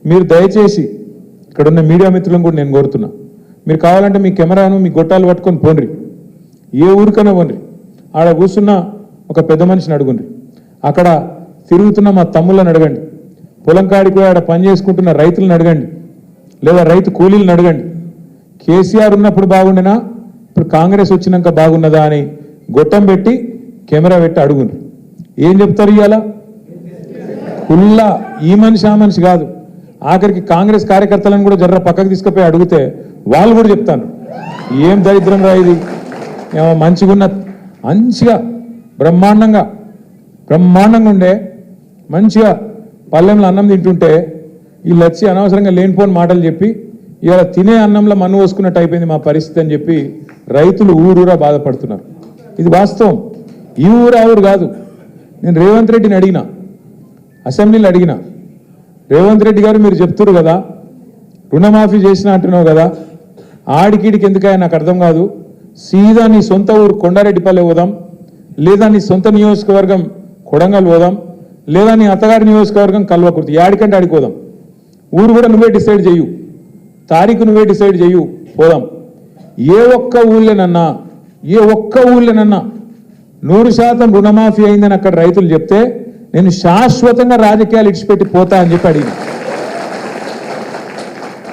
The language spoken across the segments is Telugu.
మీరు దయచేసి ఇక్కడ ఉన్న మీడియా మిత్రులను కూడా నేను కోరుతున్నా, మీరు కావాలంటే మీ కెమెరాను మీ గొట్టాలు పట్టుకొని పోండ్రి, ఏ ఊరికైనా పోండ్రి, ఆడ కూర్చున్న ఒక పెద్ద మనిషిని అడుగుండ్రి, అక్కడ తిరుగుతున్న మా తమ్ముళ్ళని అడగండి, పొలం కాడికి ఆడ పని చేసుకుంటున్న రైతులను అడగండి, లేదా రైతు కూలీలను అడగండి. కేసీఆర్ ఉన్నప్పుడు బాగుండేనా, ఇప్పుడు కాంగ్రెస్ వచ్చినాక బాగున్నదా అని గొట్టం పెట్టి కెమెరా పెట్టి అడుగుండ్రి. ఏం చెప్తారు ఇవాళ? కుల్లా ఈ మనిషి ఆ మనిషి కాదు, ఆఖరికి కాంగ్రెస్ కార్యకర్తలను కూడా జర్ర పక్కకు తీసుకుపోయి అడిగితే వాళ్ళు కూడా చెప్తాను, ఏం దరిద్రం రా ఇది, మంచిగా బ్రహ్మాండంగా ఉండే మంచిగా పల్లెంలో అన్నం తింటుంటే వీళ్ళు వచ్చి అనవసరంగా లేనిపోని మాటలు చెప్పి ఇవాళ తినే అన్నంలో మన్ను పోసుకున్నట్టు అయిపోయింది మా పరిస్థితి అని చెప్పి రైతులు ఊరూరా బాధపడుతున్నారు. ఇది వాస్తవం, ఈ ఊరు ఆ ఊరు కాదు. నేను రేవంత్ రెడ్డిని అడిగినా, అసెంబ్లీలో అడిగినా, రేవంత్ రెడ్డి గారు మీరు చెప్తున్నారు కదా రుణమాఫీ చేసిన అంటున్నావు కదా, ఆడికిడికి ఎందుకయ్యా నాకు అర్థం కాదు, సీదా నీ సొంత ఊరు కొండారెడ్డిపల్లె పోదాం, లేదా నీ సొంత నియోజకవర్గం కొడంగల్ పోదాం, లేదా నీ అత్తగారి నియోజకవర్గం కల్వకుర్తి, యాడికంటే ఆడిపోదాం, ఊరు కూడా నువ్వే డిసైడ్ చెయ్యు, తారీఖు నువ్వే డిసైడ్ చెయ్యు, పోదాం. ఏ ఒక్క ఊళ్ళోనన్నా 100% రుణమాఫీ అయిందని అక్కడ రైతులు చెప్తే నేను శాశ్వతంగా రాజకీయాలు ఇడిచిపెట్టి పోతా అని చెప్పి అడిగి,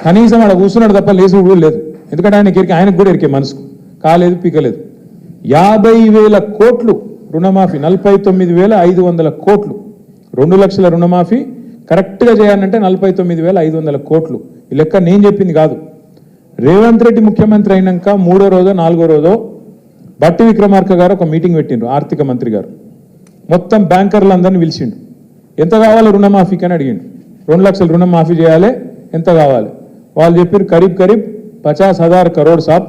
కనీసం ఆడ కూర్చున్నాడు తప్ప లేచి కూడా లేదు. ఎందుకంటే ఆయనకు కూడా ఎరికే మనసుకు కాలేదు, పీకలేదు. 50,000 కోట్లు రుణమాఫీ, 49,500 కోట్లు, 2 లక్షల రుణమాఫీ కరెక్ట్గా చేయాలంటే 49,500 కోట్లు. ఈ లెక్క నేను చెప్పింది కాదు. రేవంత్ రెడ్డి ముఖ్యమంత్రి అయినాక 3వ రోజో 4వ రోజో బట్టి విక్రమార్క గారు ఒక మీటింగ్ పెట్టిండ్రు, ఆర్థిక మంత్రి గారు. మొత్తం బ్యాంకర్లందరినీ పిలిచిండు, ఎంత కావాలి రుణమాఫీకి అని అడిగిండు. 2 లక్షల రుణమాఫీ చేయాలి, ఎంత కావాలి? వాళ్ళు చెప్పారు కరీబ్ 50,000 కరోడ్ సాబ్,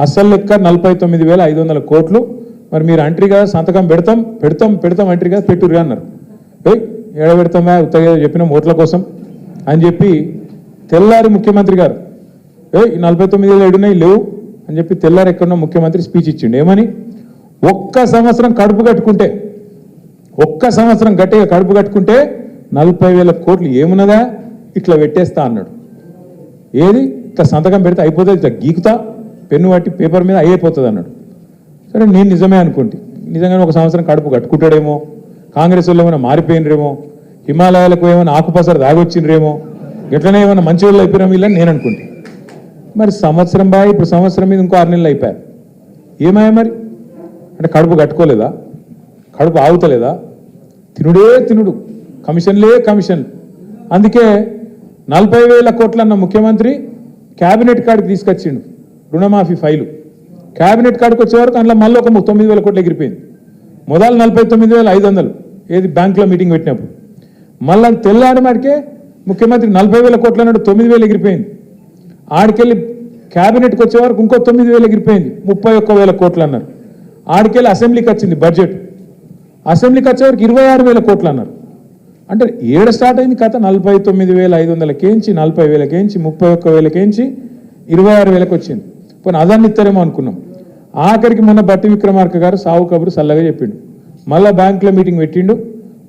అస్సలు లెక్క 49,500 కోట్లు. మరి మీరు అంట్రీ కదా సంతకం పెడతాం అంట్రీ కదా పెట్టుర్రి అన్నారు. ఏడ పెడతామా ఉత్తగా చెప్పిన ఓట్ల కోసం అని చెప్పి తెల్లారి ముఖ్యమంత్రి గారు ఈ 49,000 ఏడున్నాయి లేవు అని చెప్పి తెల్లారి ఎక్కడో ముఖ్యమంత్రి స్పీచ్ ఇచ్చిండు. ఏమని? ఒక్క సంవత్సరం గట్టిగా కడుపు కట్టుకుంటే 40,000 కోట్లు ఏమున్నదా ఇట్లా పెట్టేస్తా అన్నాడు. ఏది ఇట్లా సంతకం పెడితే అయిపోతుంది, ఇట్లా గీకుతా పెన్ను పట్టి పేపర్ మీద అయిపోతుంది అన్నాడు. సరే నేను నిజమే అనుకుంటే, నిజంగానే ఒక సంవత్సరం కడుపు కట్టుకుంటాడేమో, కాంగ్రెస్ వాళ్ళు ఏమైనా మారిపోయినరేమో, హిమాలయాలకు ఏమైనా ఆకుపసరు దాగొచ్చిండ్రేమో, ఎట్లనే ఏమైనా మంచి వాళ్ళు అయిపోయినా వీళ్ళని నేను అనుకుంటే. మరి సంవత్సరం బాగా ఇప్పుడు సంవత్సరం మీద ఇంకో 6 నెలలు అయిపోయాయి. ఏమాయా మరి? అంటే కడుపు కట్టుకోలేదా, కడుపు ఆగుతలేదా? తినుడు కమిషన్లు. అందుకే 40,000 కోట్లు అన్న ముఖ్యమంత్రి క్యాబినెట్ కాడికి తీసుకొచ్చిండు రుణమాఫీ ఫైలు. క్యాబినెట్ కాడికి వచ్చే వరకు అందులో మళ్ళీ ఒక 9,000 కోట్లు ఎగిరిపోయింది. మొదలు 49,500 ఏది బ్యాంకులో మీటింగ్ పెట్టినప్పుడు, మళ్ళీ తెల్లారి మాటికే ముఖ్యమంత్రి 40,000 కోట్లు అన్నాడు, 9,000 ఎగిరిపోయింది. ఆడికెళ్ళి క్యాబినెట్కి వచ్చే వరకు ఇంకో 9,000 ఎగిరిపోయింది, 31,000 కోట్లు అన్నారు. ఆడికెళ్ళి అసెంబ్లీకి వచ్చింది బడ్జెట్, అసెంబ్లీకి వచ్చే వరకు 26,000 కోట్లు అన్నారు. అంటే ఏడు స్టార్ట్ అయింది కథ 49,500 కేంచి 40,000 కేంచి 31,000 కేంచి 26,000 వచ్చింది. పోనీ అదాన్ని ఇస్తారేమో అనుకున్నాం. ఆఖరికి మొన్న బట్టి విక్రమార్క గారు సావు కబురు చల్లగా చెప్పిండు. మళ్ళీ బ్యాంకులో మీటింగ్ పెట్టిండు.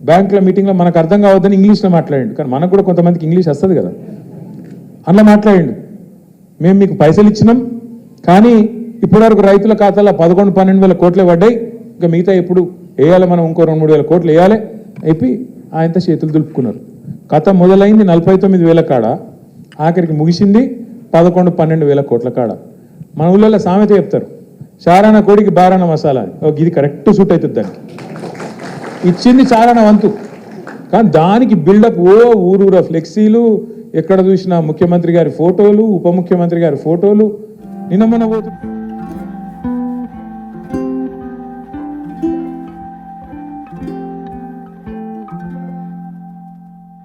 బ్యాంకులో మీటింగ్లో మనకు అర్థం కావద్దని ఇంగ్లీష్లో మాట్లాడిండు. కానీ మనకు కూడా కొంతమందికి ఇంగ్లీష్ వస్తుంది కదా, అందులో మాట్లాడిండు. మేము మీకు పైసలు ఇచ్చినాం, కానీ ఇప్పటివరకు రైతుల ఖాతాలో 11-12 కోట్లే పడ్డాయి, ఇంకా మిగతా ఎప్పుడు వేయాలి, మనం ఇంకో 2-3 కోట్లు వేయాలి అయిపోయి ఆయనతో చేతులు దులుపుకున్నారు. కథ మొదలైంది 49,000 కాడ, ఆఖరికి ముగిసింది 11-12 కోట్ల కాడ. మన ఊళ్ళో సామెత చెప్తారు, చారాన కోడికి బారాన మసాలా అని. ఇది కరెక్ట్ సూట్ అవుతుంది దానికి. ఇచ్చింది చారాన వంతు, కానీ దానికి బిల్డప్ ఊరూరా ఫ్లెక్సీలు, ఎక్కడ చూసినా ముఖ్యమంత్రి గారి ఫోటోలు, ఉప ముఖ్యమంత్రి గారి ఫోటోలు. నిన్న మన